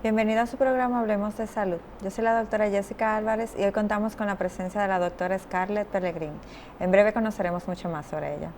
Bienvenido a su programa Hablemos de Salud. Yo soy la doctora Jessica Álvarez y hoy contamos con la presencia de la doctora Scarlett Pellegrin. En breve conoceremos mucho más sobre ella.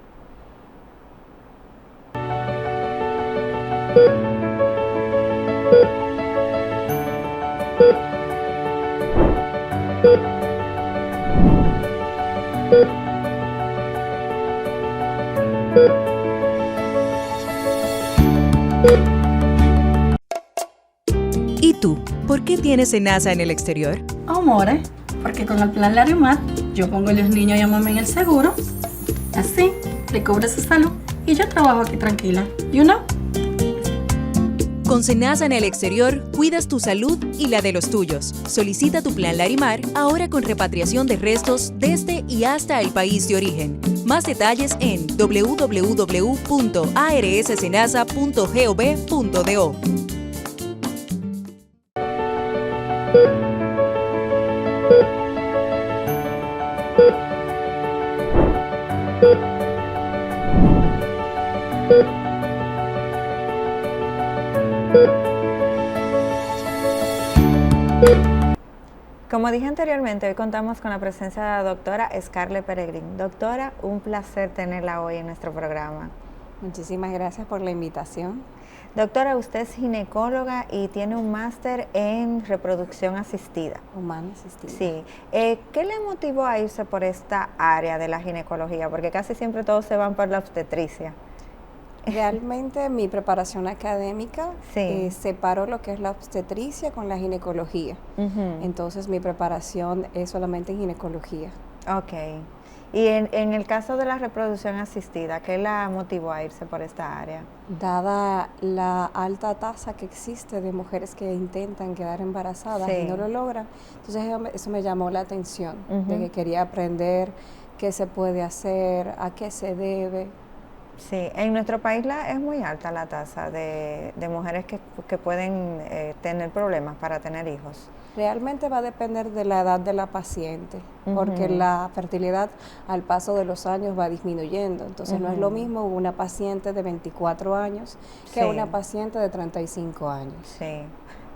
¿Y tú? ¿Por qué tienes SENASA en el exterior? Amores, porque con el plan Larimar yo pongo a los niños y a mamá en el seguro. Así, le cubre su salud y yo trabajo aquí tranquila. You know? Con SENASA en el exterior, cuidas tu salud y la de los tuyos. Solicita tu plan Larimar ahora con repatriación de restos desde y hasta el país de origen. Más detalles en www.arssenasa.gov.do. Como dije anteriormente, hoy contamos con la presencia de la doctora Scarlett Pellegrin. Doctora, un placer tenerla hoy en nuestro programa. Muchísimas gracias por la invitación. Doctora, usted es ginecóloga y tiene un máster en reproducción asistida. Humana asistida. Sí. ¿Qué le motivó a irse por esta área de la ginecología? Porque casi siempre todos se van por la obstetricia. Realmente mi preparación académica Sí. separó lo que es la obstetricia con la ginecología. Entonces mi preparación es solamente en ginecología. Ok. Y en el caso de la reproducción asistida, ¿qué la motivó a irse por esta área? Dada la alta tasa que existe de mujeres que intentan quedar embarazadas Sí. y no lo logran, entonces eso me llamó la atención, de que quería aprender qué se puede hacer, a qué se debe. Sí, en nuestro país es muy alta la tasa de mujeres que pueden tener problemas para tener hijos. Realmente va a depender de la edad de la paciente, porque la fertilidad al paso de los años va disminuyendo. Entonces no es lo mismo una paciente de 24 años que Sí. una paciente de 35 años. Sí.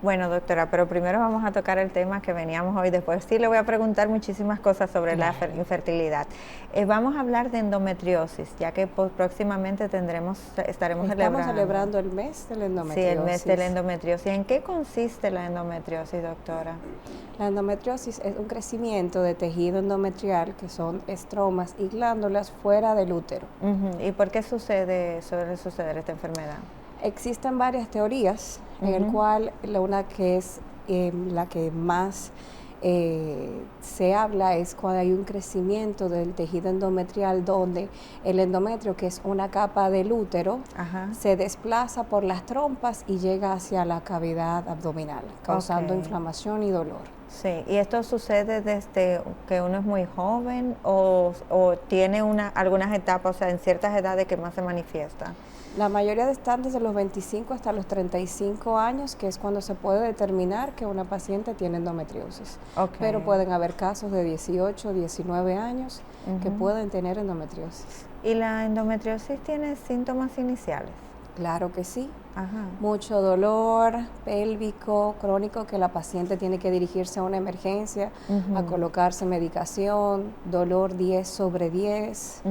Bueno, doctora, pero primero vamos a tocar el tema que veníamos hoy. Después sí le voy a preguntar muchísimas cosas sobre la infertilidad. Vamos a hablar de endometriosis, ya que próximamente estaremos celebrando el mes de la endometriosis. Sí, el mes de la endometriosis. ¿En qué consiste la endometriosis, doctora? La endometriosis es un crecimiento de tejido endometrial, que son estromas y glándulas fuera del útero. ¿Y por qué suele suceder esta enfermedad? Existen varias teorías, en el cual una que es la que más se habla es cuando hay un crecimiento del tejido endometrial, donde el endometrio, que es una capa del útero, se desplaza por las trompas y llega hacia la cavidad abdominal, causando inflamación y dolor. Sí, ¿y esto sucede desde que uno es muy joven o tiene algunas etapas, o sea, en ciertas edades que más se manifiesta? La mayoría de están desde los 25 hasta los 35 años, que es cuando se puede determinar que una paciente tiene endometriosis. Pero pueden haber casos de 18, 19 años que pueden tener endometriosis. ¿Y la endometriosis tiene síntomas iniciales? Claro que sí. Mucho dolor pélvico crónico, que la paciente tiene que dirigirse a una emergencia, a colocarse medicación, dolor 10/10.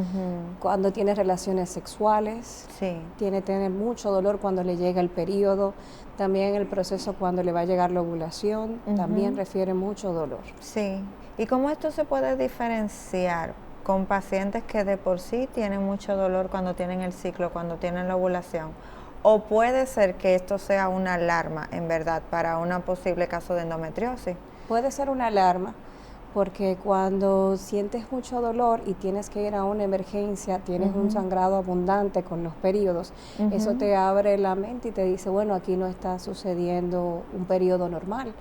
Cuando tiene relaciones sexuales, tiene que tener mucho dolor cuando le llega el periodo. También el proceso cuando le va a llegar la ovulación, también refiere mucho dolor. Sí. ¿Y cómo esto se puede diferenciar con pacientes que de por sí tienen mucho dolor cuando tienen el ciclo, cuando tienen la ovulación? ¿O puede ser que esto sea una alarma, en verdad, para un posible caso de endometriosis? Puede ser una alarma, porque cuando sientes mucho dolor y tienes que ir a una emergencia, tienes un sangrado abundante con los periodos, eso te abre la mente y te dice, bueno, aquí no está sucediendo un periodo normal.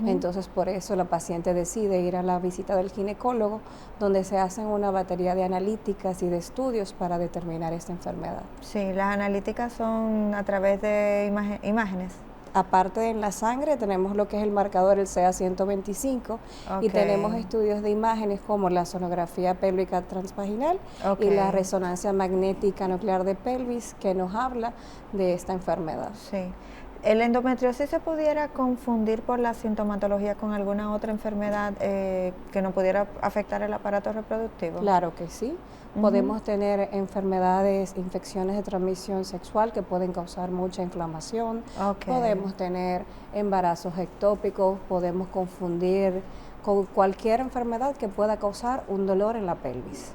Entonces, por eso la paciente decide ir a la visita del ginecólogo, donde se hacen una batería de analíticas y de estudios para determinar esta enfermedad. Sí, las analíticas son a través de imágenes. aparte en la sangre tenemos lo que es el marcador, el CA-125, y tenemos estudios de imágenes como la sonografía pélvica transvaginal y la resonancia magnética nuclear de pelvis, que nos habla de esta enfermedad. Sí. ¿El endometriosis se pudiera confundir por la sintomatología con alguna otra enfermedad que no pudiera afectar el aparato reproductivo? Claro que sí. Podemos tener enfermedades, infecciones de transmisión sexual que pueden causar mucha inflamación. Podemos tener embarazos ectópicos, podemos confundir con cualquier enfermedad que pueda causar un dolor en la pelvis.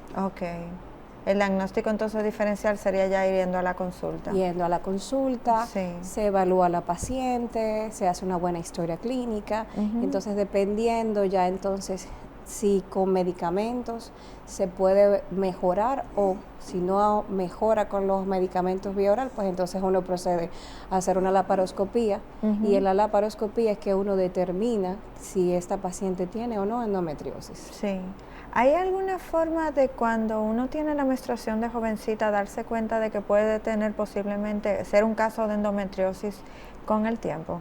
El diagnóstico entonces diferencial sería ya yendo a la consulta. Yendo a la consulta, se evalúa a la paciente, se hace una buena historia clínica, entonces dependiendo ya entonces si con medicamentos se puede mejorar o si no mejora con los medicamentos vía oral, pues entonces uno procede a hacer una laparoscopía y en la laparoscopía es que uno determina si esta paciente tiene o no endometriosis. Sí. ¿Hay alguna forma de cuando uno tiene la menstruación de jovencita darse cuenta de que puede tener posiblemente ser un caso de endometriosis con el tiempo?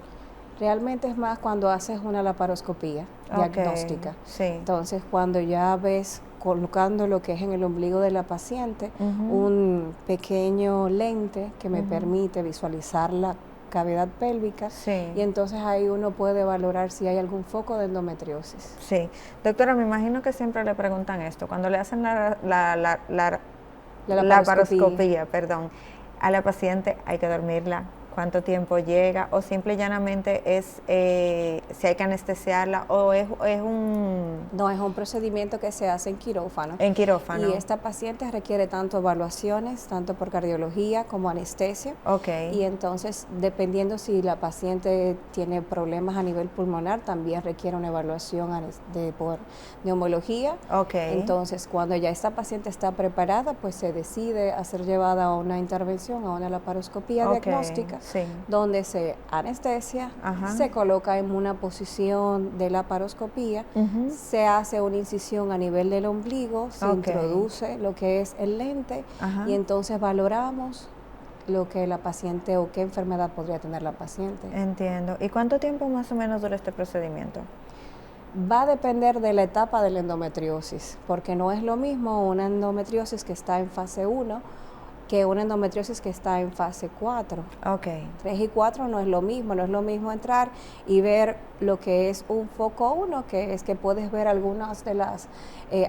Realmente es más cuando haces una laparoscopía diagnóstica. Entonces, cuando ya ves colocando lo que es en el ombligo de la paciente, un pequeño lente que me permite visualizar la cavidad pélvica, y entonces ahí uno puede valorar si hay algún foco de endometriosis. Sí. Doctora, me imagino que siempre le preguntan esto, cuando le hacen la laparoscopía, a la paciente hay que dormirla, cuánto tiempo llega, o simple y llanamente es si hay que anestesiarla, o es un... No, es un procedimiento que se hace en quirófano. En quirófano. Y esta paciente requiere tanto evaluaciones, tanto por cardiología como anestesia. Y entonces, dependiendo si la paciente tiene problemas a nivel pulmonar, también requiere una evaluación por neumología. Entonces, cuando ya esta paciente está preparada, pues se decide a ser llevada a una intervención, a una laparoscopía diagnóstica, donde se anestesia, se coloca en una posición de laparoscopía, se hace una incisión a nivel del ombligo, se introduce lo que es el lente y entonces valoramos lo que la paciente o qué enfermedad podría tener la paciente. Entiendo. ¿Y cuánto tiempo más o menos dura este procedimiento? Va a depender de la etapa de la endometriosis, porque no es lo mismo una endometriosis que está en fase 1 que una endometriosis que está en fase 4. 3 y 4 no es lo mismo entrar y ver lo que es un foco 1, que es que puedes ver algunas de las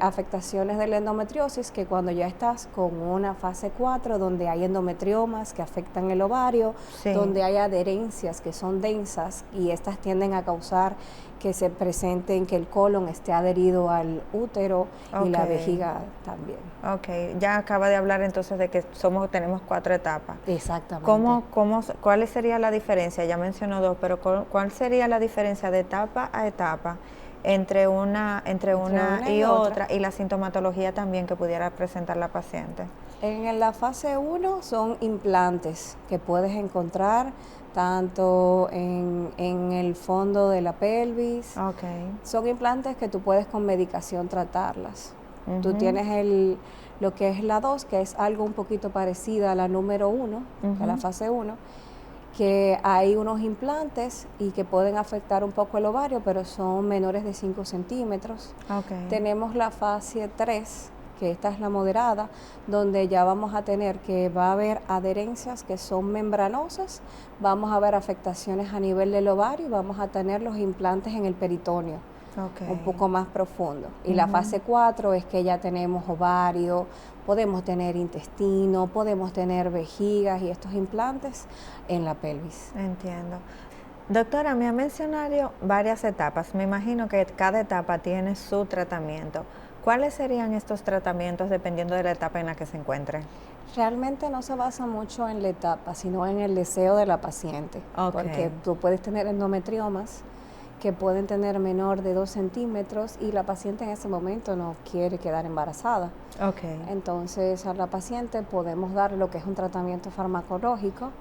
afectaciones de la endometriosis, que cuando ya estás con una fase 4, donde hay endometriomas que afectan el ovario, donde hay adherencias que son densas y estas tienden a causar que se presenten, que el colon esté adherido al útero y la vejiga también. Ya acaba de hablar entonces de que tenemos 4 etapas. Exactamente. ¿Cuál sería la diferencia? Ya mencionó 2, pero ¿cuál sería la diferencia de etapa a etapa entre una y otra, y la sintomatología también que pudiera presentar la paciente? En la fase 1 son implantes que puedes encontrar tanto en el fondo de la pelvis. Son implantes que tú puedes con medicación tratarlas. Tú tienes lo que es la 2, que es algo un poquito parecida a la número 1, a la fase 1, que hay unos implantes y que pueden afectar un poco el ovario, pero son menores de 5 centímetros. Tenemos la fase 3, que esta es la moderada, donde ya vamos a tener que va a haber adherencias que son membranosas, vamos a ver afectaciones a nivel del ovario y vamos a tener los implantes en el peritoneo, un poco más profundo. Y la fase 4 es que ya tenemos ovario, podemos tener intestino, podemos tener vejigas y estos implantes en la pelvis. Entiendo. Doctora, me ha mencionado varias etapas. Me imagino que cada etapa tiene su tratamiento. ¿Cuáles serían estos tratamientos dependiendo de la etapa en la que se encuentre? Realmente no se basa mucho en la etapa, sino en el deseo de la paciente. Porque tú puedes tener endometriomas que pueden tener menor de 2 centímetros y la paciente en ese momento no quiere quedar embarazada. Entonces a la paciente podemos dar lo que es un tratamiento farmacológico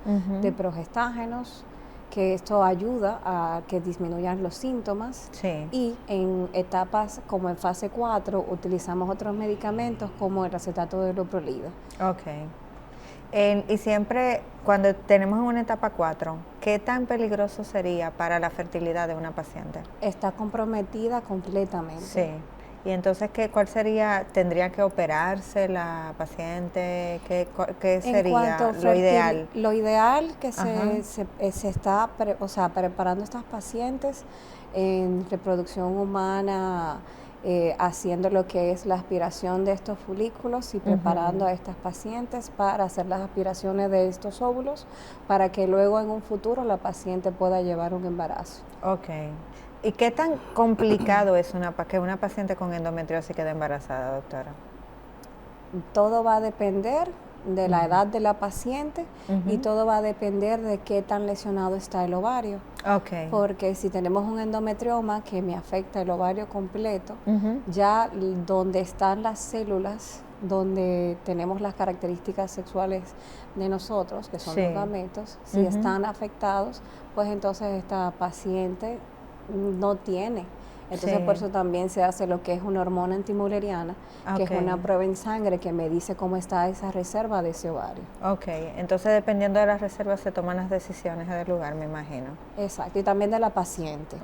de progestágenos, que esto ayuda a que disminuyan los síntomas. Y en etapas como en fase 4 utilizamos otros medicamentos como el acetato de hidroprolida. Y siempre, cuando tenemos una etapa 4, ¿qué tan peligroso sería para la fertilidad de una paciente? Está comprometida completamente. Sí. Y entonces, ¿cuál sería? ¿Tendría que operarse la paciente? ¿Qué sería lo ideal? Lo ideal que se está preparando estas pacientes en reproducción humana, haciendo lo que es la aspiración de estos folículos y preparando a estas pacientes para hacer las aspiraciones de estos óvulos para que luego en un futuro la paciente pueda llevar un embarazo. Ok. ¿Y qué tan complicado es que una paciente con endometriosis quede embarazada, doctora? Todo va a depender de la edad de la paciente y todo va a depender de qué tan lesionado está el ovario. Okay. Porque si tenemos un endometrioma que me afecta el ovario completo, ya donde están las células, donde tenemos las características sexuales de nosotros, que son los gametos, si están afectados, pues entonces esta paciente no tiene. Entonces por eso también se hace lo que es una hormona antimuleriana, que es una prueba en sangre que me dice cómo está esa reserva de ese ovario. Ok, entonces dependiendo de las reservas se toman las decisiones del lugar, me imagino. Exacto, y también de la paciente.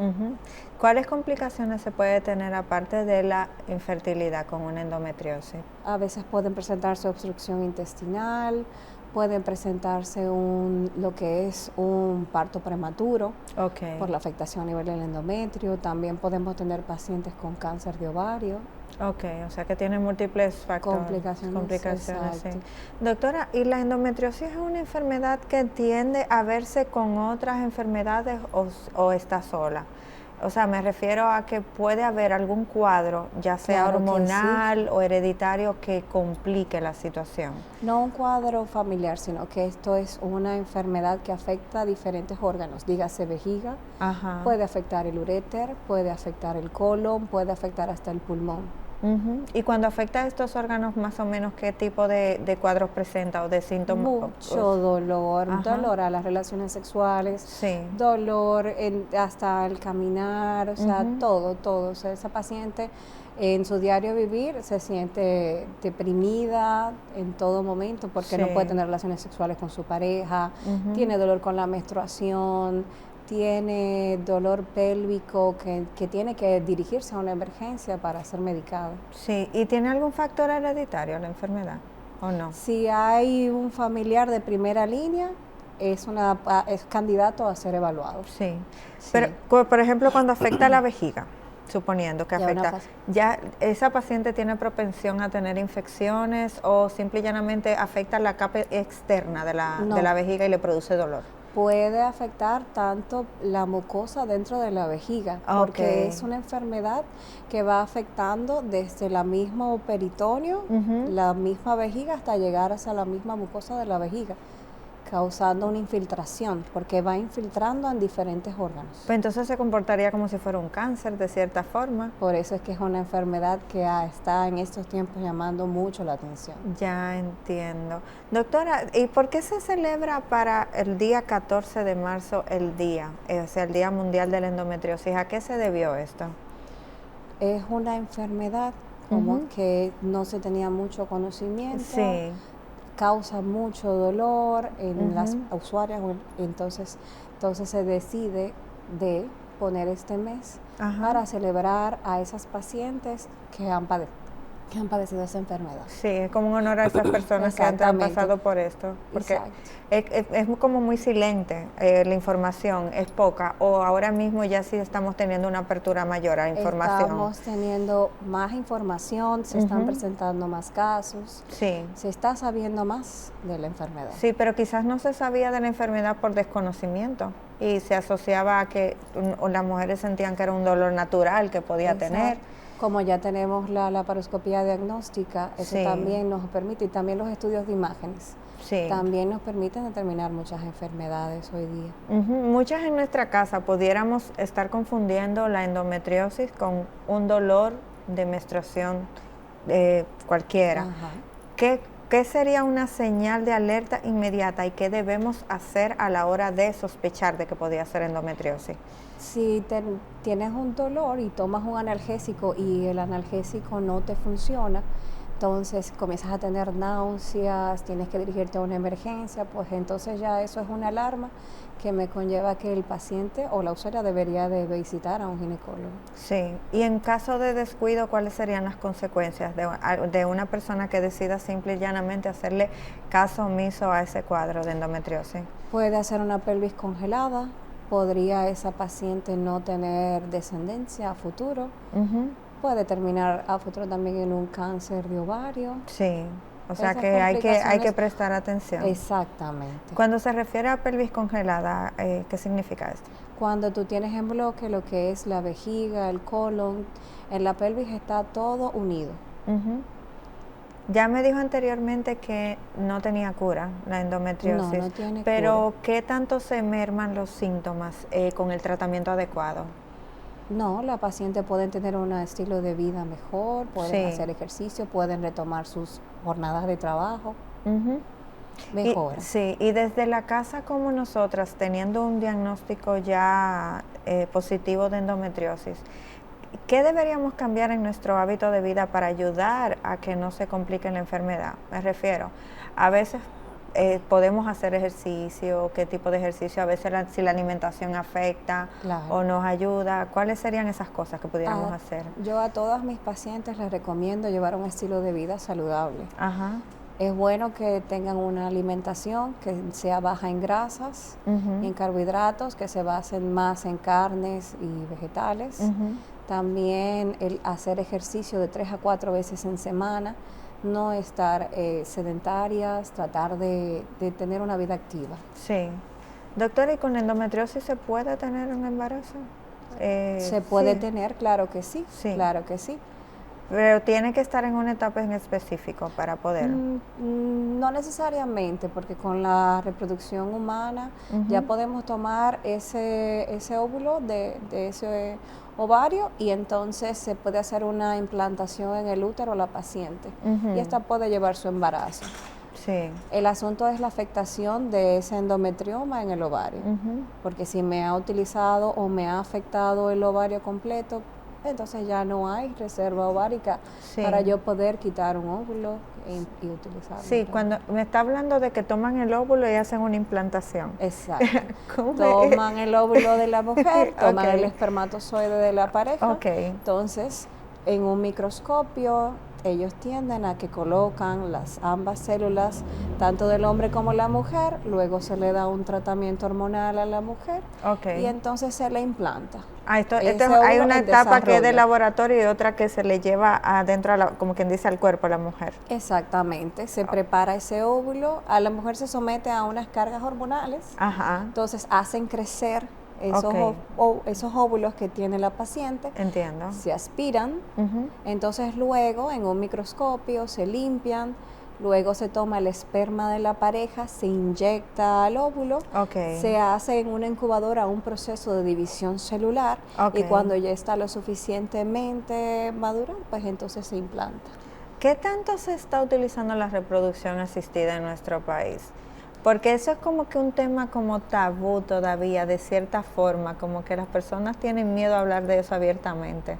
¿Cuáles complicaciones se puede tener aparte de la infertilidad con una endometriosis? A veces pueden presentarse obstrucción intestinal, pueden presentarse lo que es un parto prematuro por la afectación a nivel del endometrio. También podemos tener pacientes con cáncer de ovario. Ok, o sea que tienen múltiples factores. Complicaciones, sí. Doctora, ¿y la endometriosis es una enfermedad que tiende a verse con otras enfermedades o está sola? O sea, me refiero a que puede haber algún cuadro, ya sea hormonal o hereditario, que complique la situación. No un cuadro familiar, sino que esto es una enfermedad que afecta a diferentes órganos. Dígase vejiga, puede afectar el uréter, puede afectar el colon, puede afectar hasta el pulmón. Y cuando afecta a estos órganos, más o menos, ¿qué tipo de cuadros presenta o de síntomas? Mucho dolor, dolor a las relaciones sexuales, dolor hasta el caminar, o sea, todo. O sea, esa paciente en su diario vivir se siente deprimida en todo momento porque no puede tener relaciones sexuales con su pareja, tiene dolor con la menstruación, tiene dolor pélvico que tiene que dirigirse a una emergencia para ser medicado. Sí, ¿y tiene algún factor hereditario la enfermedad o no? Si hay un familiar de primera línea, es candidato a ser evaluado. Sí. Pero, por ejemplo, cuando afecta a la vejiga, suponiendo que afecta, ¿ya esa paciente tiene propensión a tener infecciones o simple y llanamente afecta la capa externa de la vejiga y le produce dolor? Puede afectar tanto la mucosa dentro de la vejiga, porque es una enfermedad que va afectando desde el mismo peritoneo, la misma vejiga, hasta llegar hacia la misma mucosa de la vejiga, causando una infiltración, porque va infiltrando en diferentes órganos. Pues entonces se comportaría como si fuera un cáncer, de cierta forma. Por eso es que es una enfermedad que está en estos tiempos llamando mucho la atención. Ya entiendo. Doctora, ¿y por qué se celebra para el día 14 de marzo el día, o sea, el Día Mundial de la Endometriosis? ¿A qué se debió esto? Es una enfermedad como que no se tenía mucho conocimiento. Sí. Causa mucho dolor en las usuarias, entonces se decide de poner este mes para celebrar a esas pacientes que han padecido esa enfermedad. Sí, es como un honor a esas personas que han pasado por esto, porque es como muy silente, la información es poca, o ahora mismo ya sí estamos teniendo una apertura mayor a información. Estamos teniendo más información, se están presentando más casos, se está sabiendo más de la enfermedad. Sí, pero quizás no se sabía de la enfermedad por desconocimiento y se asociaba a que las mujeres sentían que era un dolor natural que podía tener. Como ya tenemos la laparoscopía diagnóstica, eso también nos permite, y también los estudios de imágenes, también nos permiten determinar muchas enfermedades hoy día. Muchas en nuestra casa pudiéramos estar confundiendo la endometriosis con un dolor de menstruación cualquiera. ¿Qué sería una señal de alerta inmediata y qué debemos hacer a la hora de sospechar de que podía ser endometriosis? Si tienes un dolor y tomas un analgésico y el analgésico no te funciona, entonces comienzas a tener náuseas, tienes que dirigirte a una emergencia, pues entonces ya eso es una alarma que me conlleva que el paciente o la usuaria debería de visitar a un ginecólogo. Sí, y en caso de descuido, ¿cuáles serían las consecuencias de una persona que decida simple y llanamente hacerle caso omiso a ese cuadro de endometriosis? Puede hacer una pelvis congelada, podría esa paciente no tener descendencia a futuro, puede terminar a futuro también en un cáncer de ovario. Sí. O sea que hay que prestar atención. Exactamente. Cuando se refiere a pelvis congelada, ¿qué significa esto? Cuando tú tienes en bloque lo que es la vejiga, el colon, en la pelvis está todo unido. Ya me dijo anteriormente que no tenía cura la endometriosis, no tiene pero cura. ¿qué tanto se merman los síntomas con el tratamiento adecuado? No, la paciente puede tener un estilo de vida mejor, pueden hacer ejercicio, pueden retomar sus jornadas de trabajo. Mejora. Y desde la casa como nosotras, teniendo un diagnóstico ya positivo de endometriosis, ¿qué deberíamos cambiar en nuestro hábito de vida para ayudar a que no se complique la enfermedad? Me refiero, a veces podemos hacer ejercicio, qué tipo de ejercicio, a veces si la alimentación afecta o nos ayuda, ¿cuáles serían esas cosas que pudiéramos hacer? Yo a todas mis pacientes les recomiendo llevar un estilo de vida saludable. Es bueno que tengan una alimentación que sea baja en grasas, en carbohidratos, que se basen más en carnes y vegetales. También el hacer ejercicio de 3 a 4 veces en semana, no estar sedentarias, tratar de tener una vida activa. Sí. Doctora, ¿y con endometriosis se puede tener un embarazo? Se puede tener, claro que sí, claro que sí. Pero tiene que estar en una etapa en específico para poder. No necesariamente, porque con la reproducción humana ya podemos tomar ese óvulo de ese ovario y entonces se puede hacer una implantación en el útero a la paciente y esta puede llevar su embarazo. Sí. El asunto es la afectación de ese endometrioma en el ovario, porque si me ha utilizado o me ha afectado el ovario completo, entonces ya no hay reserva ovárica para yo poder quitar un óvulo y utilizarlo. Sí, cuando me está hablando de que toman el óvulo y hacen una implantación. Exacto. Toman el óvulo de la mujer, toman el espermatozoide de la pareja. Entonces, en un microscopio, ellos tienden a que colocan ambas células, tanto del hombre como la mujer, luego se le da un tratamiento hormonal a la mujer y entonces se le implanta. Hay una etapa que es de laboratorio y otra que se le lleva adentro, como quien dice, al cuerpo a la mujer. Exactamente, se prepara ese óvulo, a la mujer se somete a unas cargas hormonales, entonces hacen crecer esos óvulos que tiene la paciente. Entiendo. Se aspiran, entonces luego en un microscopio se limpian, luego se toma el esperma de la pareja, se inyecta al óvulo, se hace en una incubadora un proceso de división celular y cuando ya está lo suficientemente maduro, pues entonces se implanta. ¿Qué tanto se está utilizando la reproducción asistida en nuestro país? Porque eso es como que un tema como tabú todavía, de cierta forma, como que las personas tienen miedo a hablar de eso abiertamente.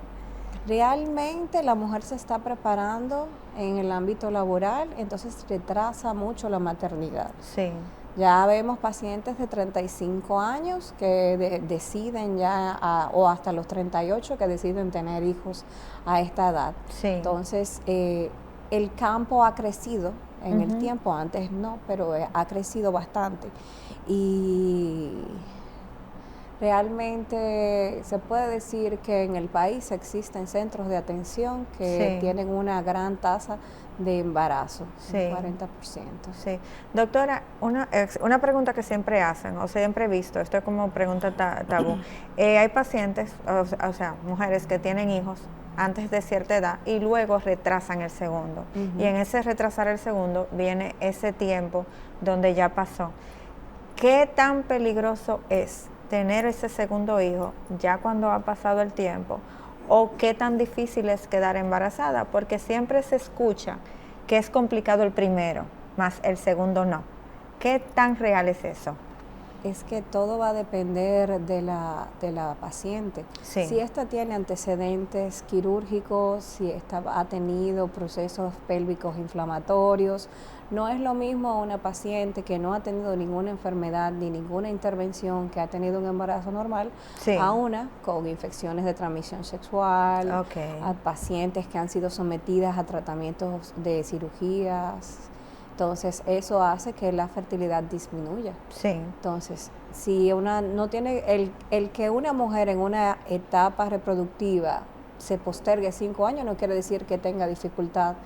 Realmente la mujer se está preparando en el ámbito laboral, entonces retrasa mucho la maternidad. Sí. Ya vemos pacientes de 35 años que deciden ya, o hasta los 38 que deciden tener hijos a esta edad. Sí. Entonces, el campo ha crecido en el tiempo, antes no, pero ha crecido bastante. Y realmente se puede decir que en el país existen centros de atención que tienen una gran tasa de embarazo, un 40%. Sí. Doctora, una pregunta que siempre hacen, o siempre he visto, esto es como pregunta tabú. Hay pacientes, o sea, mujeres que tienen hijos antes de cierta edad y luego retrasan el segundo. Y en ese retrasar el segundo viene ese tiempo donde ya pasó. ¿Qué tan peligroso es tener ese segundo hijo ya cuando ha pasado el tiempo? ¿O qué tan difícil es quedar embarazada? Porque siempre se escucha que es complicado el primero, más el segundo no. ¿Qué tan real es eso? Es que todo va a depender de la paciente. Sí. Si esta tiene antecedentes quirúrgicos, si esta ha tenido procesos pélvicos inflamatorios, no es lo mismo una paciente que no ha tenido ninguna enfermedad ni ninguna intervención, que ha tenido un embarazo normal, Sí. a una con infecciones de transmisión sexual, Ok. a pacientes que han sido sometidas a tratamientos de cirugías. Entonces, eso hace que la fertilidad disminuya. Sí. Entonces, si una no tiene, el que una mujer en una etapa reproductiva se postergue 5 años no quiere decir que tenga dificultad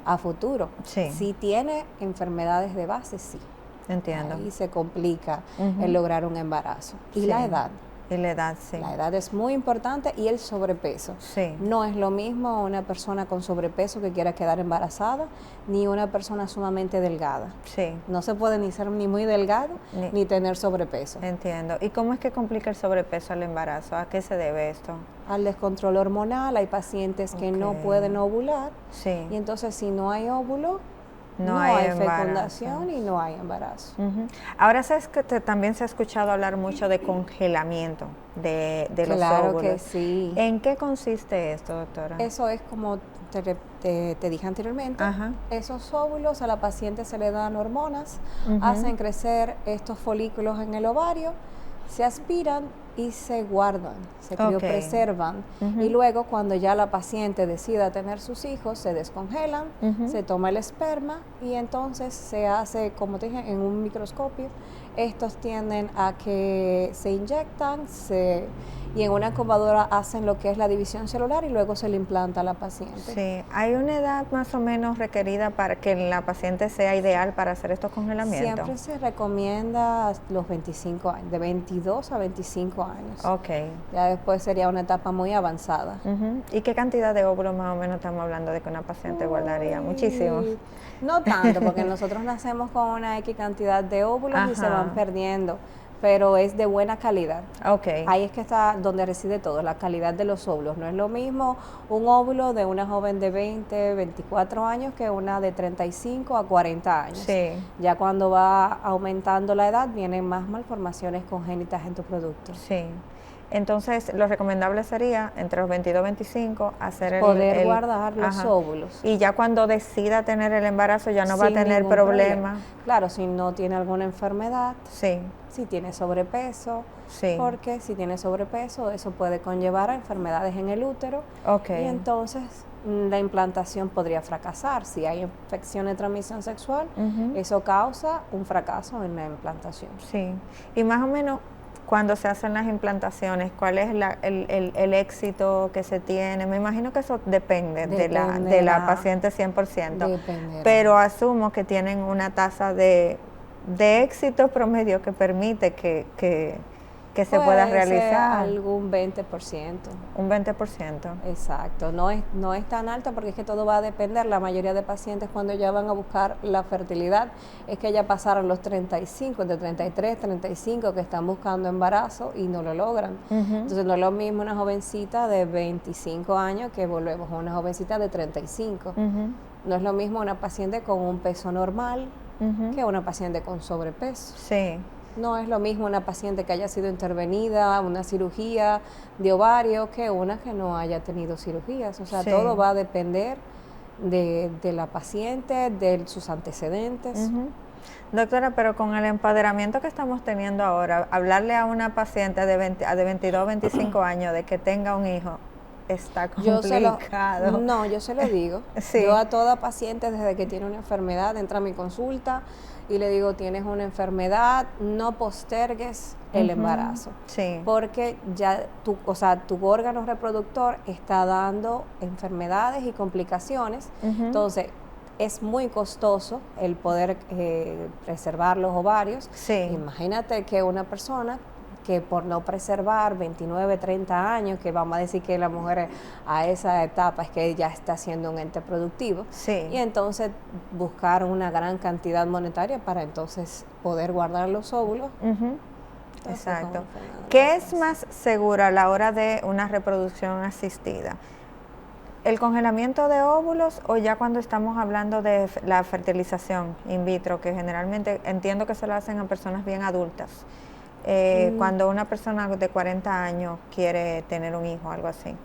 a futuro. Sí. Si tiene enfermedades de base, sí. Entiendo. Ahí se complica Ujú. el lograr un embarazo. Y Sí. la edad. Y la edad, sí. La edad es muy importante y el sobrepeso. Sí. No es lo mismo una persona con sobrepeso que quiera quedar embarazada, ni una persona sumamente delgada. Sí. No se puede ni ser ni muy delgado, ni tener sobrepeso. Entiendo. ¿Y cómo es que complica el sobrepeso al embarazo? ¿A qué se debe esto? Al descontrol hormonal, hay pacientes que no Ok. pueden ovular, Sí. y entonces si no hay óvulo, No no hay hay embarazo. fecundación y no hay embarazo. Ujú. Ahora sabes que también se ha escuchado hablar mucho de congelamiento de los Claro óvulos. que sí. ¿En qué consiste esto, doctora? Eso es como te dije anteriormente, Ajá. esos óvulos a la paciente se le dan hormonas, Ujú. hacen crecer estos folículos en el ovario, se aspiran y se guardan, se Ok. criopreservan. Ujú. Y luego cuando ya la paciente decida tener sus hijos, se descongelan, Ujú. se toma el esperma y entonces se hace, como te dije, en un microscopio. Estos tienden a que se inyectan y en una incubadora hacen lo que es la división celular y luego se le implanta a la paciente. Sí. ¿Hay una edad más o menos requerida para que la paciente sea ideal para hacer estos congelamientos? Siempre se recomienda los 25 años, de 22 a 25 años. Ok. Ya después sería una etapa muy avanzada. Ujú. ¿Y qué cantidad de óvulos más o menos estamos hablando de que una paciente guardaría? Muchísimos. Uy, no tanto, porque nosotros nacemos con una X cantidad de óvulos y se Ajá. van perdiendo, pero es de buena calidad. Ok. Ahí es que está donde reside todo, la calidad de los óvulos. No es lo mismo un óvulo de una joven de 20, 24 años que una de 35 a 40 años. Sí. Ya cuando va aumentando la edad, vienen más malformaciones congénitas en tu producto. Sí. Entonces, lo recomendable sería entre los 22 y 25 hacer Poder guardar los ajá. óvulos. Y ya cuando decida tener el embarazo ya no va a Sin tener ningún problema. Claro, si no tiene alguna enfermedad, Sí, si tiene sobrepeso, sí. porque si tiene sobrepeso eso puede conllevar a enfermedades en el útero Ok. y entonces la implantación podría fracasar. Si hay infección de transmisión sexual, Ujú. eso causa un fracaso en la implantación. Sí. Y más o menos cuando se hacen las implantaciones, ¿cuál es el éxito que se tiene? Me imagino que eso depende de la Dependerá. paciente 100%. Dependerá. Pero asumo que tienen una tasa de éxito promedio que permite que se pueda Puede ser realizar. algún 20%. Un 20%. Exacto, no es tan alta porque es que todo va a depender. La mayoría de pacientes cuando ya van a buscar la fertilidad es que ya pasaron los 35, de 33, 35 que están buscando embarazo y no lo logran. Ujú. Entonces no es lo mismo una jovencita de 25 años que volvemos a una jovencita de 35. Ujú. No es lo mismo una paciente con un peso normal Ujú. que una paciente con sobrepeso. Sí. No es lo mismo una paciente que haya sido intervenida, una cirugía de ovario, que una que no haya tenido cirugías. O sea, Sí. todo va a depender de la paciente, de sus antecedentes. Ujú. Doctora, pero con el empoderamiento que estamos teniendo ahora, hablarle a una paciente de 22 o 25 años de que tenga un hijo está Yo se lo digo. Sí. Yo a toda paciente desde que tiene una enfermedad entra a mi consulta y le digo, tienes una enfermedad, no postergues el Ujú. embarazo. Sí. Porque ya tu órgano reproductor está dando enfermedades y complicaciones. Ujú. Entonces, es muy costoso el poder preservar los ovarios. Sí. Imagínate que una persona que por no preservar 29, 30 años, que vamos a decir que la mujer a esa etapa es que ya está siendo un ente productivo, Sí. y entonces buscar una gran cantidad monetaria para entonces poder guardar los óvulos. Ujú. Entonces, Exacto. como que nada, ¿Qué no es pasa. más seguro a la hora de una reproducción asistida? ¿El congelamiento de óvulos o ya cuando estamos hablando de la fertilización in vitro, que generalmente entiendo que se lo hacen a personas bien adultas? cuando una persona de 40 años quiere tener un hijo, algo así?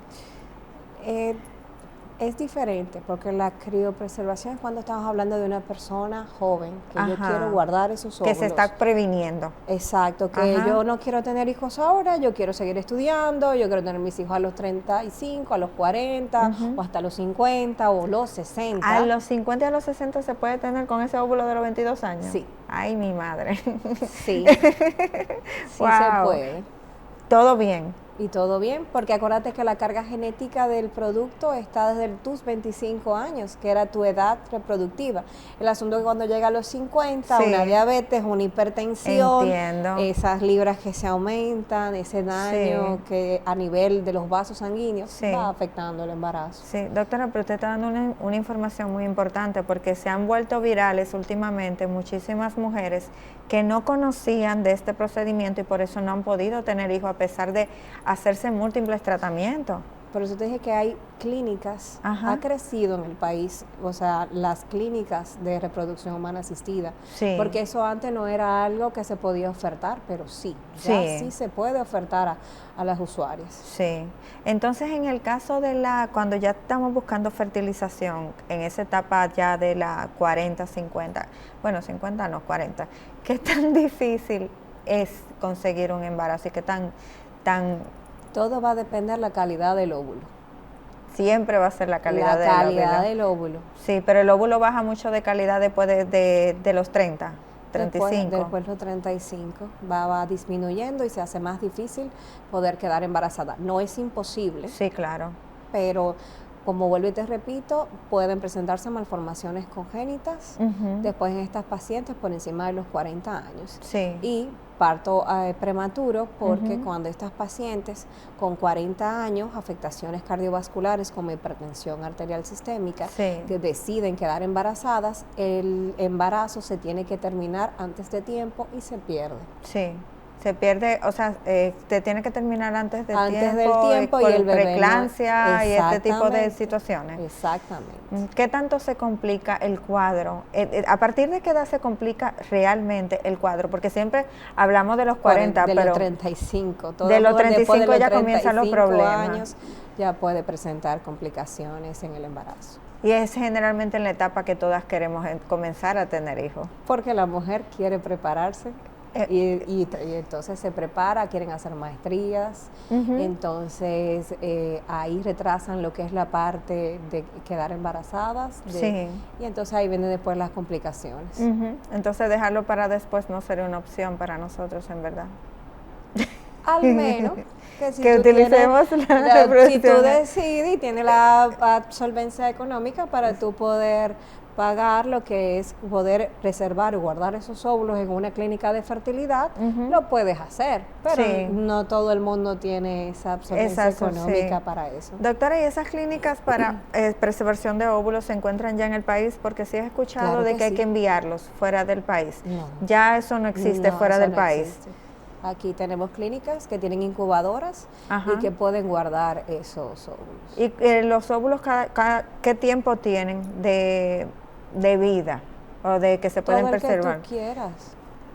Es diferente, porque la criopreservación es cuando estamos hablando de una persona joven, que yo Ajá. quiero guardar esos óvulos. Que se está previniendo. Exacto, que Ajá. yo no quiero tener hijos ahora, yo quiero seguir estudiando, yo quiero tener mis hijos a los 35, a los 40, o hasta los 50, o los 60. ¿A los 50 y a los 60 se puede tener con ese óvulo de los 22 años? Sí. Ay, mi madre. Sí, sí Wow. se puede. Todo bien. Y todo bien, porque acuérdate que la carga genética del producto está desde tus 25 años, que era tu edad reproductiva. El asunto es que cuando llega a los 50, Sí. una diabetes, una hipertensión, Entiendo. esas libras que se aumentan, ese daño Sí. que a nivel de los vasos sanguíneos Sí. va afectando el embarazo. Sí, doctora, pero usted está dando una información muy importante porque se han vuelto virales últimamente muchísimas mujeres que no conocían de este procedimiento y por eso no han podido tener hijos a pesar de hacerse múltiples tratamientos. Por eso te dije que hay clínicas, Ajá. ha crecido en el país, o sea, las clínicas de reproducción humana asistida, Sí. porque eso antes no era algo que se podía ofertar, pero sí, ya Sí. sí se puede ofertar a las usuarias. Sí. Entonces, en el caso de cuando ya estamos buscando fertilización, en esa etapa ya de la 40, 50, bueno, 50 no, 40, ¿qué tan difícil es conseguir un embarazo y qué tan Todo va a depender de la calidad del óvulo. siempre va a ser la calidad La del calidad óvulo? del óvulo. Sí, pero el óvulo baja mucho de calidad después de los 30, 35. Después de los 35 va disminuyendo y se hace más difícil poder quedar embarazada. No es imposible, Sí, claro. pero como vuelvo y te repito, pueden presentarse malformaciones congénitas Ujú. después en estas pacientes por encima de los 40 años. Sí. Y parto prematuro porque Ujú. cuando estas pacientes con 40 años, afectaciones cardiovasculares como hipertensión arterial sistémica, Sí. que deciden quedar embarazadas, el embarazo se tiene que terminar antes de tiempo y se pierde. Sí, se pierde, o sea, te tiene que terminar antes del Antes tiempo, del tiempo y por el bebé no- preeclampsia y este tipo de Exactamente. situaciones. Exactamente. ¿Qué tanto se complica el cuadro? ¿A partir de qué edad se complica realmente el cuadro? Porque siempre hablamos de los 40, de pero los 35. de los mujer después 35 ya comienzan los 35 problemas. años ya puede presentar complicaciones en el embarazo. Y es generalmente en la etapa que todas queremos comenzar a tener hijos. Porque la mujer quiere prepararse y entonces se prepara, quieren hacer maestrías, Ujú. entonces ahí retrasan lo que es la parte de quedar embarazadas Sí. y entonces ahí vienen después las complicaciones. Ujú. Entonces dejarlo para después no sería una opción para nosotros, en verdad. Al menos que si Que tú utilicemos tienes la si reproducción. tú decides y tienes la solvencia económica para tú poder pagar lo que es poder preservar y guardar esos óvulos en una clínica de fertilidad, Ujú. lo puedes hacer, pero Sí. no todo el mundo tiene esa solvencia Exacto, económica sí. para eso. Doctora, ¿y esas clínicas para preservación de óvulos se encuentran ya en el país? Porque sí he escuchado Claro de que que hay sí. que enviarlos fuera del país. No. Ya eso no existe No, fuera eso del no país. existe. Aquí tenemos clínicas que tienen incubadoras Ajá. y que pueden guardar esos óvulos. ¿Y los óvulos qué tiempo tienen de vida o de que se pueden Todo el preservar? que tú quieras.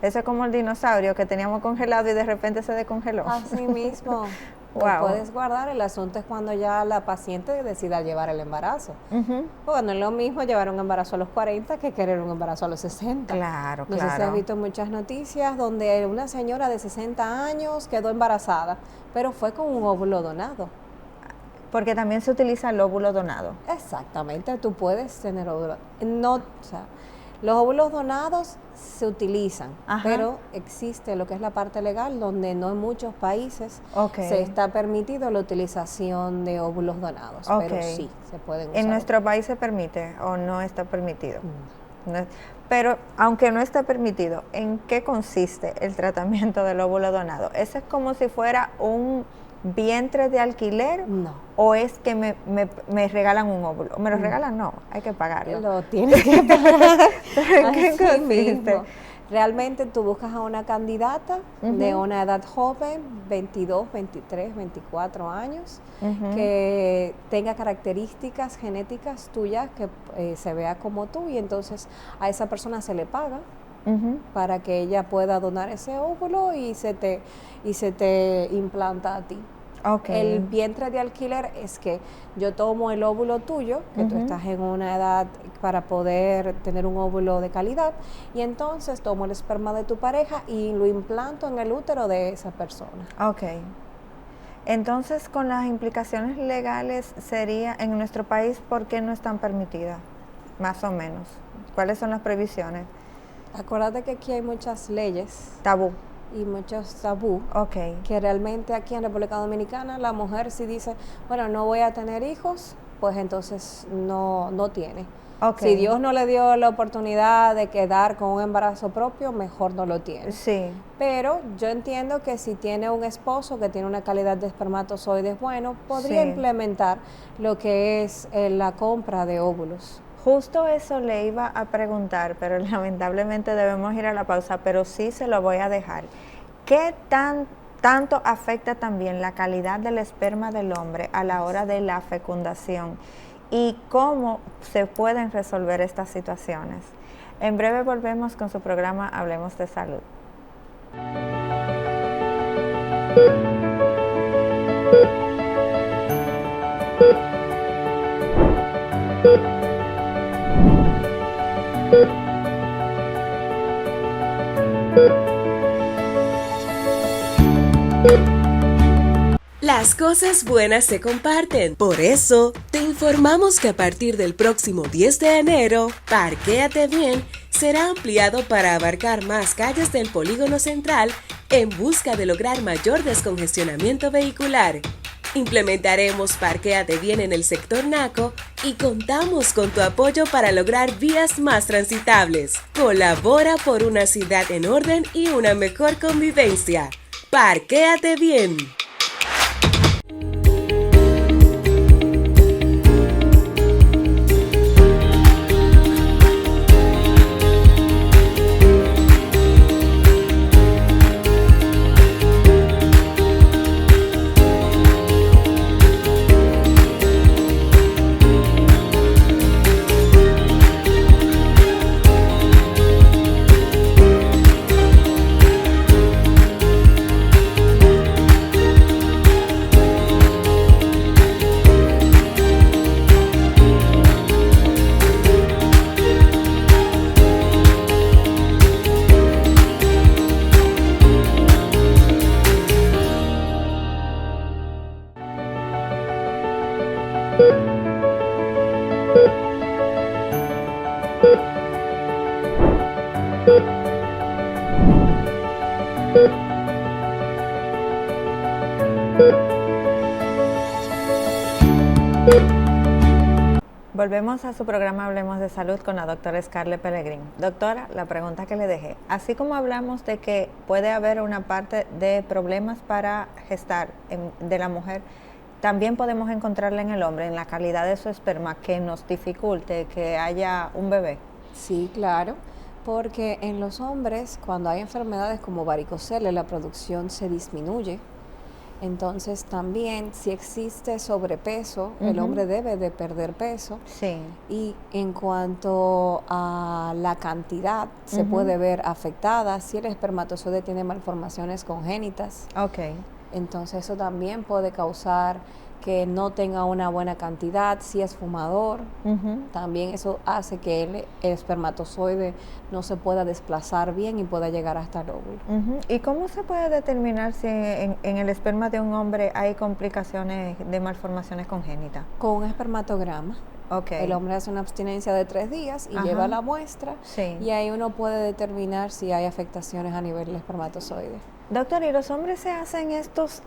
Eso es como el dinosaurio que teníamos congelado y de repente se descongeló. Así mismo. Wow. Lo puedes guardar, el asunto es cuando ya la paciente decida llevar el embarazo. Ujú. Porque no es lo mismo llevar un embarazo a los 40 que querer un embarazo a los 60. Claro, No sé si has claro. visto muchas noticias donde una señora de 60 años quedó embarazada, pero fue con un óvulo donado. Porque también se utiliza el óvulo donado. Exactamente, tú puedes tener óvulos. No, o sea, los óvulos donados se utilizan, Ajá. pero existe lo que es la parte legal donde no en muchos países Ok. se está permitido la utilización de óvulos donados, pero Ok. sí se pueden usar. ¿En nuestro país se permite o no está permitido? Mm. No es- Pero aunque no está permitido, ¿en qué consiste el tratamiento del óvulo donado? ¿Eso es como si fuera un vientre de alquiler? No. ¿O es que me regalan un óvulo? ¿Me lo regalan? No, hay que pagarlo. Lo tienes que pagar. ¿En qué Así consiste? mismo. Realmente tú buscas a una candidata de Ujú. una edad joven, 22, 23, 24 años, Ujú. que tenga características genéticas tuyas, que se vea como tú y entonces a esa persona se le paga para que ella pueda donar ese óvulo y se te implanta a ti. El vientre de alquiler es que yo tomo el óvulo tuyo, que tú estás en una edad para poder tener un óvulo de calidad, y entonces tomo el esperma de tu pareja y lo implanto en el útero de esa persona. Ok. Entonces, con las implicaciones legales, sería en nuestro país, ¿por qué no están permitidas? Más o menos. ¿Cuáles son las previsiones? Acuérdate que aquí hay muchas leyes. Tabú. Y muchos tabú, que realmente aquí en República Dominicana la mujer si dice, bueno, no voy a tener hijos, pues entonces no tiene. Si Dios no le dio la oportunidad de quedar con un embarazo propio, mejor no lo tiene. Sí. Pero yo entiendo que si tiene un esposo que tiene una calidad de espermatozoides bueno, podría implementar lo que es la compra de óvulos. Justo eso le iba a preguntar, pero lamentablemente debemos ir a la pausa, pero sí se lo voy a dejar. ¿Qué tanto afecta también la calidad del esperma del hombre a la hora de la fecundación? ¿Y cómo se pueden resolver estas situaciones? En breve volvemos con su programa Hablemos de Salud. Las cosas buenas se comparten. Por eso, te informamos que a partir del próximo 10 de enero, Parquéate Bien será ampliado para abarcar más calles del Polígono Central en busca de lograr mayor descongestionamiento vehicular. Implementaremos Parquéate Bien en el sector Naco y contamos con tu apoyo para lograr vías más transitables. Colabora por una ciudad en orden y una mejor convivencia. Parquéate Bien. Volvemos a su programa Hablemos de Salud con la doctora Scarlett Pellegrin. Doctora, la pregunta que le dejé, así como hablamos de que puede haber una parte de problemas para gestar de la mujer, también podemos encontrarla en el hombre, en la calidad de su esperma, que nos dificulte que haya un bebé. Sí, claro, porque en los hombres, cuando hay enfermedades como varicocele, la producción se disminuye. Entonces también si existe sobrepeso, el hombre debe de perder peso. Sí. Y en cuanto a la cantidad, se puede ver afectada si el espermatozoide tiene malformaciones congénitas. Entonces eso también puede causar que no tenga una buena cantidad. Si es fumador, también eso hace que el espermatozoide no se pueda desplazar bien y pueda llegar hasta el óvulo. ¿Y cómo se puede determinar si en el esperma de un hombre hay complicaciones de malformaciones congénitas? Con un espermatograma. El hombre hace una abstinencia de 3 días y lleva la muestra y ahí uno puede determinar si hay afectaciones a nivel del espermatozoide. Doctor, ¿y los hombres se hacen estos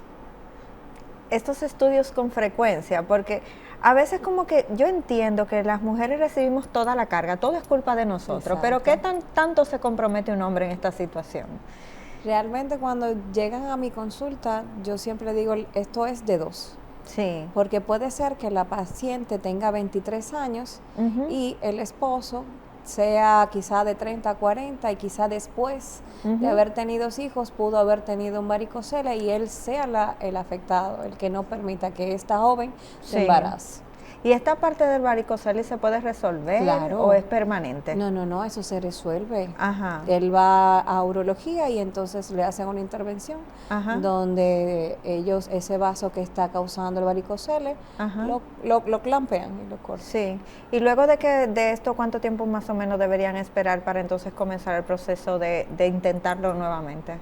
estudios con frecuencia? Porque a veces como que yo entiendo que las mujeres recibimos toda la carga, todo es culpa de nosotros, pero ¿qué tanto se compromete un hombre en esta situación? Realmente cuando llegan a mi consulta, yo siempre digo, esto es de 2. Sí. Porque puede ser que la paciente tenga 23 años y el esposo sea quizá de 30 a 40 y quizá después de haber tenido hijos pudo haber tenido un varicocele y él sea el afectado, el que no permita que esta joven se embarace. ¿Y esta parte del varicocele se puede resolver Claro. o es permanente? No, eso se resuelve. Ajá. Él va a urología y entonces le hacen una intervención Ajá. donde ellos ese vaso que está causando el varicocele Ajá. lo clampean y lo cortan. Sí. Y luego de esto, ¿cuánto tiempo más o menos deberían esperar para entonces comenzar el proceso de intentarlo nuevamente?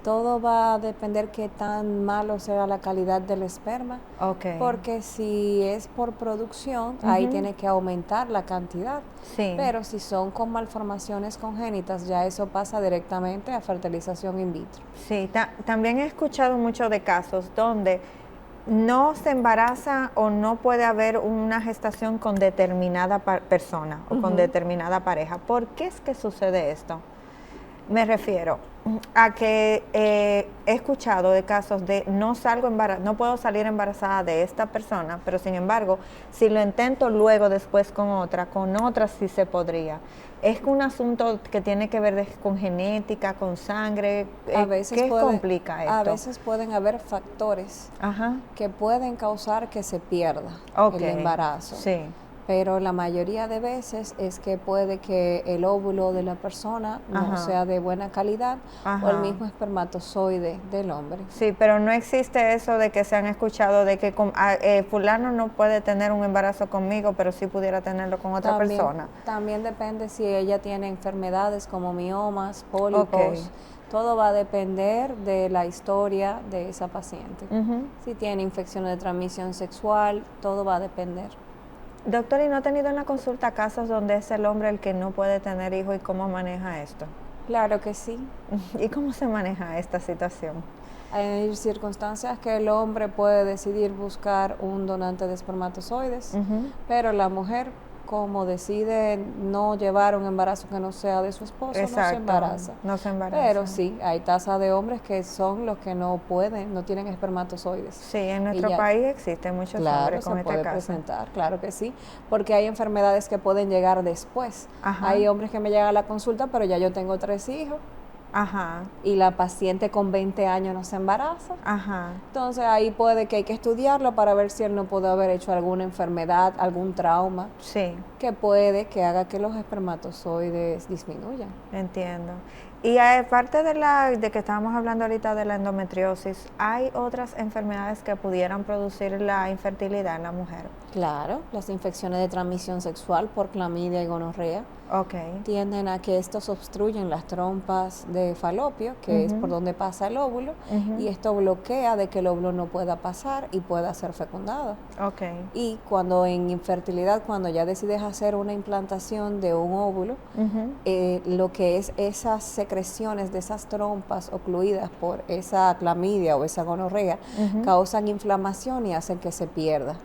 Todo va a depender qué tan malo sea la calidad del esperma, Ok. porque si es por producción, ahí Ujú. tiene que aumentar la cantidad. Sí. Pero si son con malformaciones congénitas, ya eso pasa directamente a fertilización in vitro. Sí, también he escuchado mucho de casos donde no se embaraza o no puede haber una gestación con determinada persona o con determinada pareja. ¿Por qué es que sucede esto? Me refiero a que he escuchado de casos de no puedo salir embarazada de esta persona, pero sin embargo, si lo intento luego después con otra sí se podría. Es un asunto que tiene que ver con genética, con sangre. ¿Qué complica esto? A veces pueden haber factores Ajá. que pueden causar que se pierda el embarazo. Sí. Pero la mayoría de veces es que puede que el óvulo de la persona no sea de buena calidad o el mismo espermatozoide del hombre. Sí, pero no existe eso de que se han escuchado de que fulano no puede tener un embarazo conmigo, pero sí pudiera tenerlo con otra persona. También depende si ella tiene enfermedades como miomas, pólipos. Todo va a depender de la historia de esa paciente. Si tiene infecciones de transmisión sexual, todo va a depender. Doctor, ¿y no ha tenido en la consulta casos donde es el hombre el que no puede tener hijos y cómo maneja esto? Claro que sí. ¿Y cómo se maneja esta situación? Hay circunstancias que el hombre puede decidir buscar un donante de espermatozoides, pero la mujer, como decide no llevar un embarazo que no sea de su esposo, no se embaraza. No se embaraza. Pero sí, hay tasa de hombres que son los que no pueden, no tienen espermatozoides. Sí, en nuestro país existen muchos hombres con este caso. Presentar, claro que sí, porque hay enfermedades que pueden llegar después. Hay hombres que me llegan a la consulta, pero ya yo tengo 3 hijos. Y la paciente con 20 años no se embaraza. Entonces ahí puede que hay que estudiarlo para ver si él no puede haber hecho alguna enfermedad, algún trauma que puede que haga que los espermatozoides disminuyan. Entiendo. Y aparte de que estábamos hablando ahorita de la endometriosis, ¿hay otras enfermedades que pudieran producir la infertilidad en la mujer? Claro, las infecciones de transmisión sexual por clamidia y gonorrea tienden a que estos obstruyen las trompas de falopio, que es por donde pasa el óvulo, y esto bloquea de que el óvulo no pueda pasar y pueda ser fecundado. Y cuando en infertilidad, cuando ya decides hacer una implantación de un óvulo, lo que es esas secreciones de esas trompas ocluidas por esa clamidia o esa gonorrea causan inflamación y hacen que se pierda.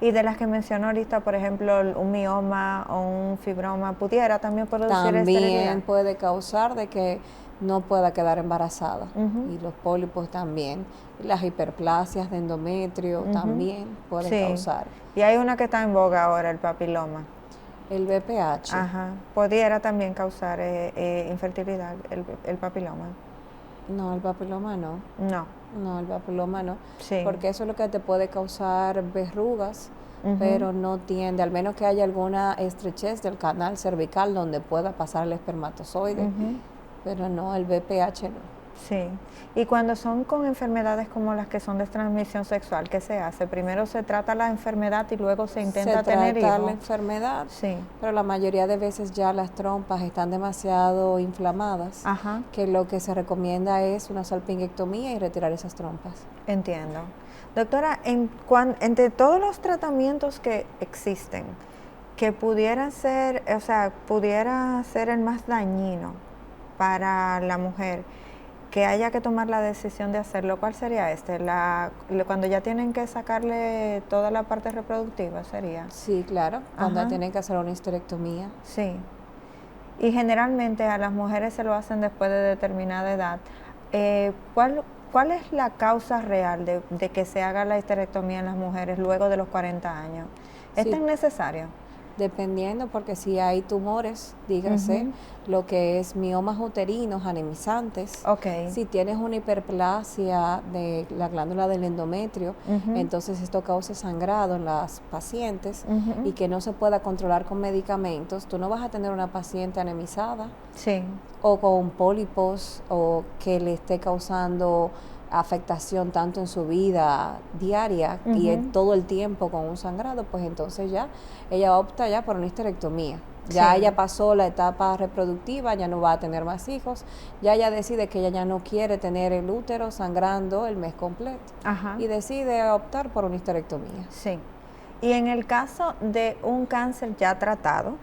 Y de las que mencionó ahorita, por ejemplo, un mioma o un fibroma, ¿pudiera también producir esterilidad? También puede causar de que no pueda quedar embarazada. Y los pólipos también. Las hiperplasias de endometrio también pueden causar. Y hay una que está en boga ahora, el papiloma. El BPH. ¿Pudiera también causar infertilidad, el papiloma? No, el papiloma no. No, el papiloma no. Porque eso es lo que te puede causar verrugas, pero no tiende, al menos que haya alguna estrechez del canal cervical donde pueda pasar el espermatozoide. Pero no, el BPH no. Sí. Y cuando son con enfermedades como las que son de transmisión sexual, ¿qué se hace? Primero se trata la enfermedad y luego se intenta tener hijos. Se trata la enfermedad, pero la mayoría de veces ya las trompas están demasiado inflamadas, que lo que se recomienda es una salpingectomía y retirar esas trompas. Entiendo. Doctora, entre todos los tratamientos que existen, que pudiera ser el más dañino para la mujer, que haya que tomar la decisión de hacerlo, ¿cuál sería cuando ya tienen que sacarle toda la parte reproductiva sería? Sí, claro, cuando tienen que hacer una histerectomía. Sí. Y generalmente a las mujeres se lo hacen después de determinada edad. ¿Cuál es la causa real de que se haga la histerectomía en las mujeres luego de los 40 años? ¿Es tan necesario? Dependiendo, porque si hay tumores, dígase, lo que es miomas uterinos, anemizantes. Si tienes una hiperplasia de la glándula del endometrio, entonces esto causa sangrado en las pacientes y que no se pueda controlar con medicamentos. Tú no vas a tener una paciente anemizada o con pólipos o que le esté causando afectación tanto en su vida diaria y en todo el tiempo con un sangrado, pues entonces ya ella opta ya por una histerectomía. Ya ella pasó la etapa reproductiva, ya no va a tener más hijos, ya ella decide que ella ya no quiere tener el útero sangrando el mes completo y decide optar por una histerectomía. Sí. Y en el caso de un cáncer ya tratado,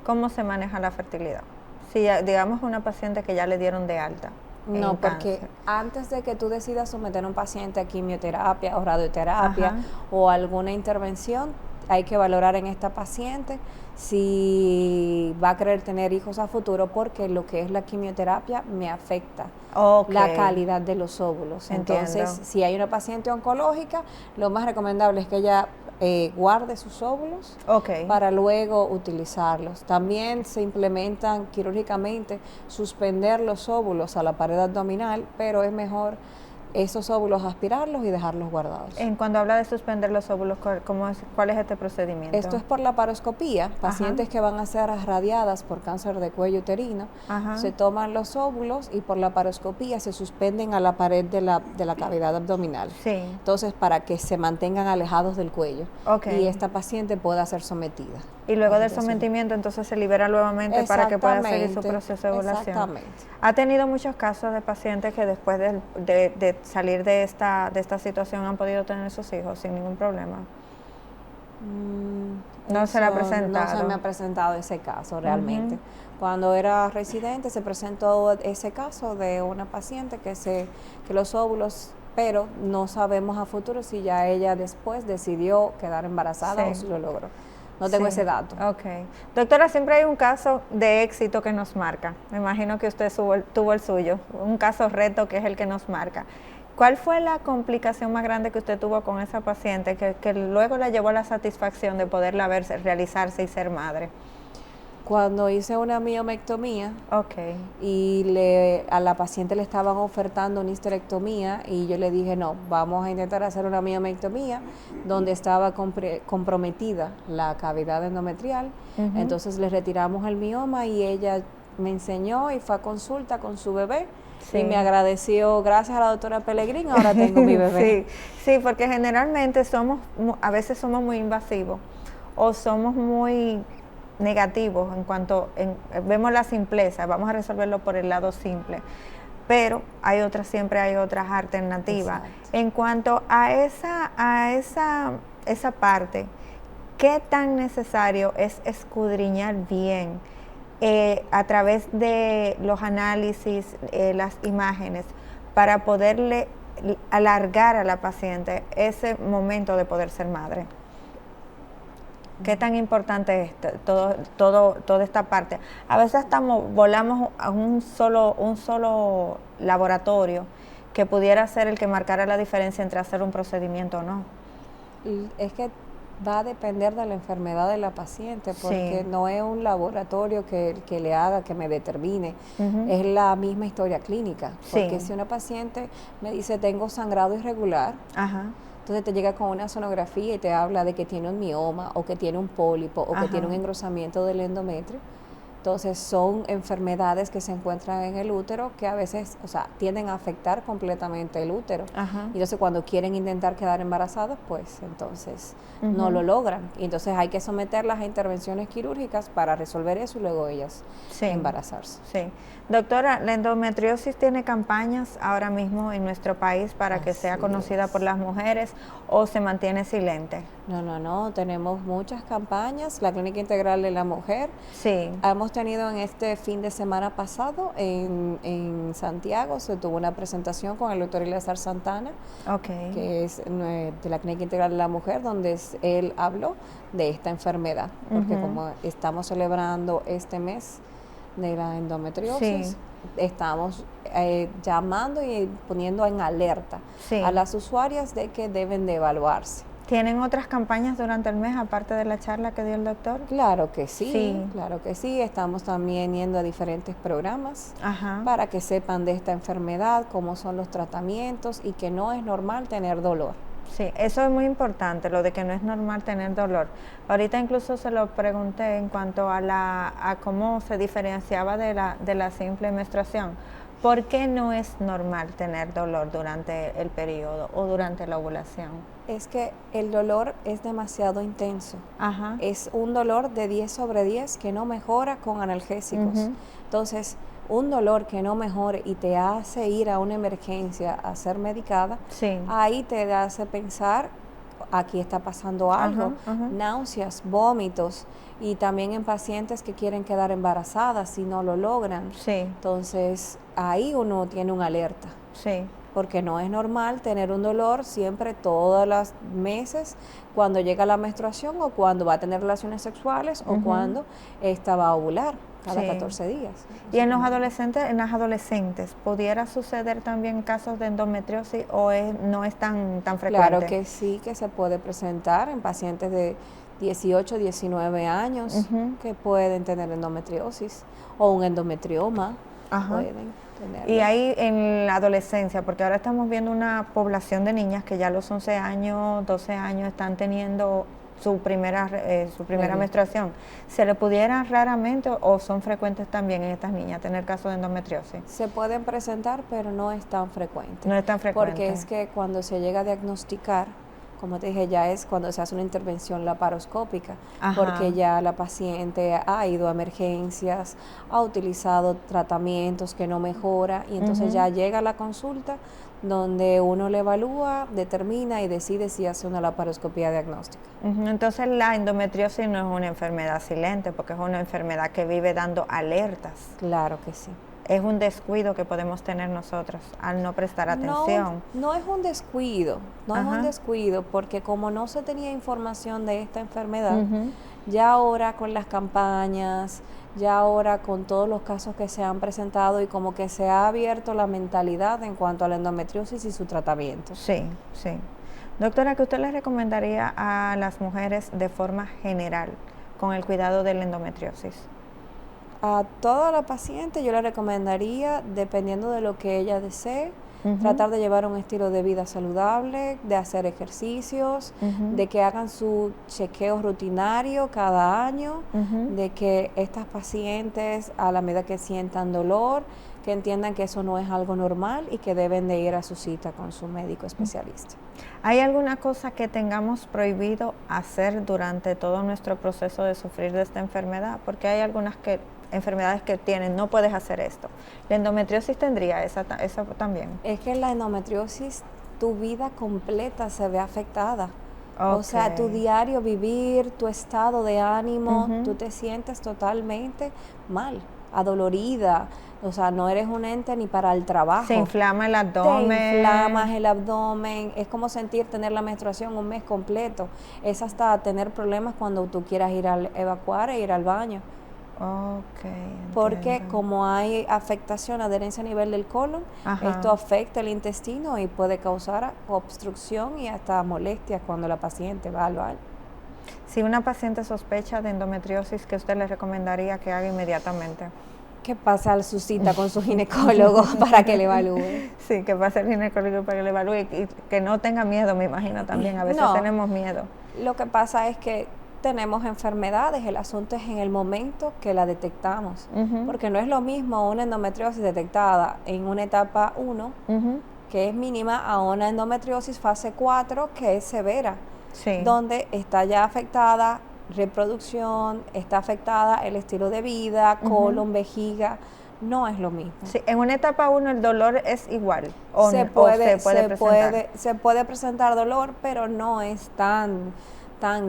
¿cómo se maneja la fertilidad? Si digamos una paciente que ya le dieron de alta. No, porque antes de que tú decidas someter a un paciente a quimioterapia o radioterapia o alguna intervención, hay que valorar en esta paciente si va a querer tener hijos a futuro, porque lo que es la quimioterapia me afecta la calidad de los óvulos. Entonces, si hay una paciente oncológica, lo más recomendable es que ella guarde sus óvulos para luego utilizarlos. También se implementan quirúrgicamente suspender los óvulos a la pared abdominal, pero es mejor esos óvulos aspirarlos y dejarlos guardados. Cuando habla de suspender los óvulos, ¿cuál es este procedimiento? Esto es por la laparoscopía. Pacientes que van a ser radiadas por cáncer de cuello uterino, se toman los óvulos y por la laparoscopía se suspenden a la pared de la cavidad abdominal. Entonces, para que se mantengan alejados del cuello y esta paciente pueda ser sometida. Y luego del sometimiento, entonces se libera nuevamente para que pueda seguir su proceso de ovulación. Exactamente. ¿Ha tenido muchos casos de pacientes que después de salir de esta situación han podido tener sus hijos sin ningún problema? No se le ha presentado. No se me ha presentado ese caso realmente. Cuando era residente se presentó ese caso de una paciente que los óvulos, pero no sabemos a futuro si ya ella después decidió quedar embarazada o si lo logró. No tengo ese dato. Doctora, siempre hay un caso de éxito que nos marca. Me imagino que usted tuvo el suyo, un caso reto que es el que nos marca. ¿Cuál fue la complicación más grande que usted tuvo con esa paciente que luego la llevó a la satisfacción de poderla ver realizarse y ser madre? Cuando hice una miomectomía y a la paciente le estaban ofertando una histerectomía y yo le dije, no, vamos a intentar hacer una miomectomía donde estaba comprometida la cavidad endometrial. Entonces le retiramos el mioma y ella me enseñó y fue a consulta con su bebé. Y me agradeció, gracias a la doctora Pellegrín, ahora tengo mi bebé. Sí, porque generalmente a veces somos muy invasivos o somos muy negativos en cuanto vemos la simpleza, vamos a resolverlo por el lado simple, pero siempre hay otras alternativas. En cuanto a esa parte, ¿qué tan necesario es escudriñar bien a través de los análisis, las imágenes, para poderle alargar a la paciente ese momento de poder ser madre? ¿Qué tan importante es toda esta parte? A veces volamos a un solo laboratorio que pudiera ser el que marcara la diferencia entre hacer un procedimiento o no. Es que va a depender de la enfermedad de la paciente, porque no es un laboratorio que le haga, que me determine, es la misma historia clínica. Porque si una paciente me dice tengo sangrado irregular, entonces te llega con una sonografía y te habla de que tiene un mioma o que tiene un pólipo o que tiene un engrosamiento del endometrio. Entonces son enfermedades que se encuentran en el útero que a veces, tienden a afectar completamente el útero. Y entonces cuando quieren intentar quedar embarazadas, pues entonces no lo logran. Y entonces hay que someterlas a intervenciones quirúrgicas para resolver eso y luego ellas embarazarse. Doctora, ¿la endometriosis tiene campañas ahora mismo en nuestro país para que sea conocida por las mujeres o se mantiene silente? No, tenemos muchas campañas. La Clínica Integral de la Mujer. Hemos tenido en este fin de semana pasado en Santiago, se tuvo una presentación con el doctor Eleazar Santana, que es de la Clínica Integral de la Mujer, donde él habló de esta enfermedad, porque como estamos celebrando este mes de la endometriosis, estamos llamando y poniendo en alerta a las usuarias de que deben de evaluarse. ¿Tienen otras campañas durante el mes aparte de la charla que dio el doctor? Claro que sí, Sí. claro que sí. Estamos también yendo a diferentes programas Ajá. para que sepan de esta enfermedad, cómo son los tratamientos y que no es normal tener dolor. Sí, eso es muy importante, lo de que no es normal tener dolor. Ahorita incluso se lo pregunté en cuanto a cómo se diferenciaba de la simple menstruación. ¿Por qué no es normal tener dolor durante el periodo o durante la ovulación? Es que el dolor es demasiado intenso. Ajá. Es un dolor de 10/10 que no mejora con analgésicos. Ujú. Entonces, un dolor que no mejore y te hace ir a una emergencia a ser medicada, Sí. ahí te hace pensar, aquí está pasando algo, Ajá, ajá. náuseas, vómitos, y también en pacientes que quieren quedar embarazadas si no lo logran. Sí, Entonces, ahí uno tiene una alerta, sí. porque no es normal tener un dolor siempre todos los meses cuando llega la menstruación o cuando va a tener relaciones sexuales o Ujú. cuando esta va a ovular cada Sí. 14 días. ¿Y en los adolescentes, en las adolescentes, pudiera suceder también casos de endometriosis o no es tan frecuente? Claro que sí, que se puede presentar en pacientes de 18, 19 años Ujú. que pueden tener endometriosis o un endometrioma. Ajá. Pueden tenerlo. Y ahí en la adolescencia, porque ahora estamos viendo una población de niñas que ya a los 11 años, 12 años están teniendo su primera Regla. menstruación. ¿Se le pudiera raramente o son frecuentes también en estas niñas tener casos de endometriosis? Se pueden presentar, pero no es tan frecuente. No es tan frecuente. Porque es que cuando se llega a diagnosticar, como te dije, ya es cuando se hace una intervención laparoscópica, Ajá. porque ya la paciente ha ido a emergencias, ha utilizado tratamientos que no mejora, y entonces Ujú. ya llega a la consulta donde uno le evalúa, determina y decide si hace una laparoscopía diagnóstica. Ujú. Entonces la endometriosis no es una enfermedad silente, porque es una enfermedad que vive dando alertas. Claro que sí. Es un descuido que podemos tener nosotros al no prestar atención. No es un descuido, no es Ajá. un descuido, porque como no se tenía información de esta enfermedad, Ujú. ya ahora con las campañas, ya ahora con todos los casos que se han presentado y como que se ha abierto la mentalidad en cuanto a la endometriosis y su tratamiento. Sí, sí. Doctora, ¿qué usted le recomendaría a las mujeres de forma general con el cuidado de la endometriosis? A toda la paciente yo le recomendaría, dependiendo de lo que ella desee, Ujú. tratar de llevar un estilo de vida saludable, de hacer ejercicios, Ujú. de que hagan su chequeo rutinario cada año, Ujú. de que estas pacientes, a la medida que sientan dolor, que entiendan que eso no es algo normal y que deben de ir a su cita con su médico especialista. ¿Hay alguna cosa que tengamos prohibido hacer durante todo nuestro proceso de sufrir de esta enfermedad? Porque hay algunas enfermedades que tienen, no puedes hacer esto. La endometriosis tendría esa también. Es que en la endometriosis tu vida completa se ve afectada. O sea, tu Ok. diario vivir, tu estado de ánimo, Ujú. tú te sientes totalmente mal, adolorida. O sea, no eres un ente ni para el trabajo. Se inflama el Te abdomen. inflamas el abdomen, es como tener la menstruación un mes completo. Es hasta tener problemas cuando tú quieras ir a evacuar e ir al baño. Ok. Porque entiendo. como hay afectación, adherencia a nivel del colon, Ajá. esto afecta el intestino y puede causar obstrucción y hasta molestias cuando la paciente va al baño. Si una paciente sospecha de endometriosis, ¿qué usted le recomendaría que haga inmediatamente? ¿Qué pasa a su cita con su ginecólogo para que le evalúe? Sí, que pase el ginecólogo para que le evalúe y que no tenga miedo, me imagino también. A veces No. tenemos miedo. Lo que pasa es que tenemos enfermedades, el asunto es en el momento que la detectamos, Ujú. porque no es lo mismo una endometriosis detectada en una etapa 1, Ujú. que es mínima, a una endometriosis fase 4, que es severa, Sí. donde está ya afectada reproducción, está afectada el estilo de vida, colon, vejiga, no es lo mismo. Sí, en una etapa 1 el dolor es igual o se no- o puede, presentar. se puede presentar dolor, pero no es tan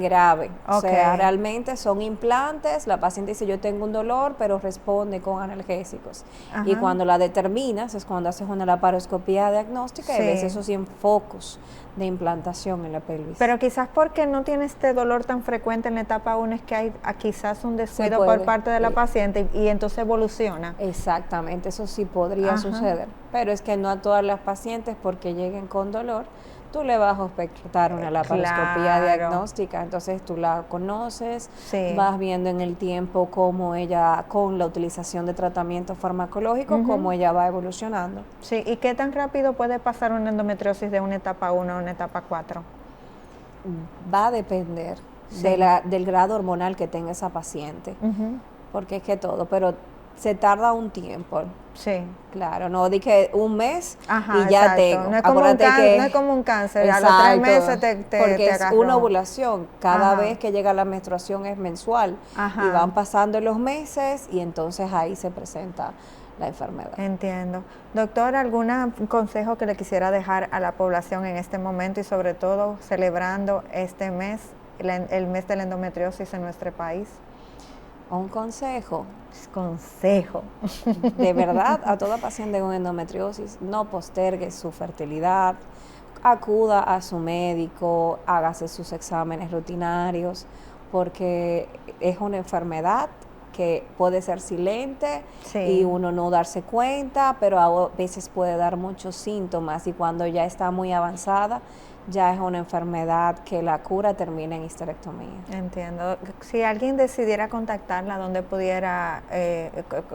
grave. O sea, Ok. realmente son implantes, la paciente dice yo tengo un dolor, pero responde con analgésicos. Y Ajá. cuando la determinas es cuando haces una laparoscopía diagnóstica y ves Sí. esos focos de implantación en la pelvis. Pero quizás porque no tiene este dolor tan frecuente en la etapa 1 es que hay quizás un descuido puede, por parte de la sí. paciente y entonces evoluciona. Exactamente, eso sí podría Ajá. suceder. pero es que no a todas las pacientes porque lleguen con dolor, tú le vas a ofertar una laparoscopía diagnóstica, entonces tú la conoces, vas viendo en el tiempo cómo ella, con la utilización de tratamiento farmacológico, cómo ella va evolucionando. Sí, ¿y qué tan rápido puede pasar una endometriosis de una etapa 1 a una etapa 4? Va a depender del grado hormonal que tenga esa paciente, porque es que todo, pero se tarda un tiempo. Sí. Claro, no di que un mes y exacto. ya tengo. No es como, no es como un cáncer, exacto, a los 3 meses te porque es agarró. una ovulación. Cada vez que llega la menstruación es mensual. Y van pasando los meses y entonces ahí se presenta la enfermedad. Entiendo. Doctor, ¿algún consejo que le quisiera dejar a la población en este momento y sobre todo celebrando este mes, el mes de la endometriosis en nuestro país? Un consejo. De verdad, a toda paciente con endometriosis, no postergue su fertilidad, acuda a su médico, hágase sus exámenes rutinarios, porque es una enfermedad que puede ser silente y uno no darse cuenta, pero a veces puede dar muchos síntomas y cuando ya está muy avanzada, ya es una enfermedad que la cura termina en histerectomía. Entiendo. Si alguien decidiera contactarla, ¿dónde pudiera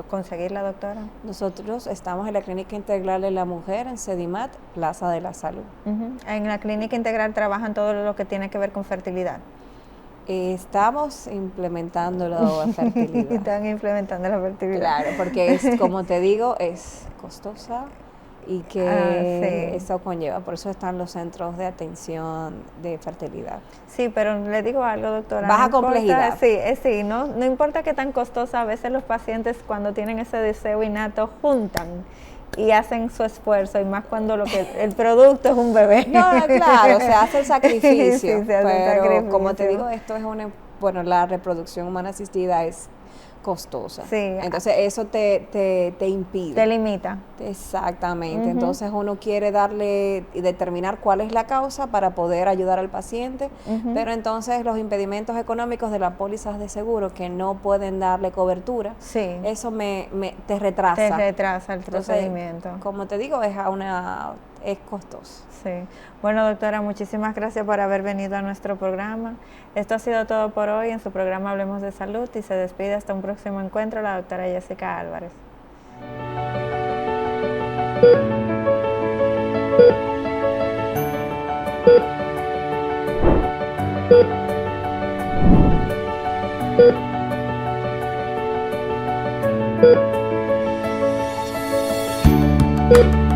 conseguirla, doctora? Nosotros estamos en la Clínica Integral de la Mujer en Sedimat, Plaza de la Salud. En la Clínica Integral trabajan todo lo que tiene que ver con fertilidad. Estamos implementando la fertilidad. Están implementando la fertilidad. Claro, porque es, como te digo, es costosa y que eso conlleva. Por eso están los centros de atención de fertilidad. Sí, pero le digo algo, doctora. Baja complejidad. Sí, no importa qué tan costosa, a veces los pacientes cuando tienen ese deseo innato juntan y hacen su esfuerzo, y más cuando el producto es un bebé. No, claro, se hace el sacrificio. Sí, se hace pero el sacrificio. Como te digo, esto es la reproducción humana asistida es costosa. Sí. Entonces eso te impide. Te limita. Exactamente. Entonces uno quiere darle y determinar cuál es la causa para poder ayudar al paciente, pero entonces los impedimentos económicos de las pólizas de seguro que no pueden darle cobertura, eso te retrasa. Te retrasa el procedimiento. Como te digo, es costoso. Sí. Bueno, doctora, muchísimas gracias por haber venido a nuestro programa. Esto ha sido todo por hoy en su programa Hablemos de Salud y se despide hasta un próximo encuentro la doctora Jessica Álvarez. Thank you.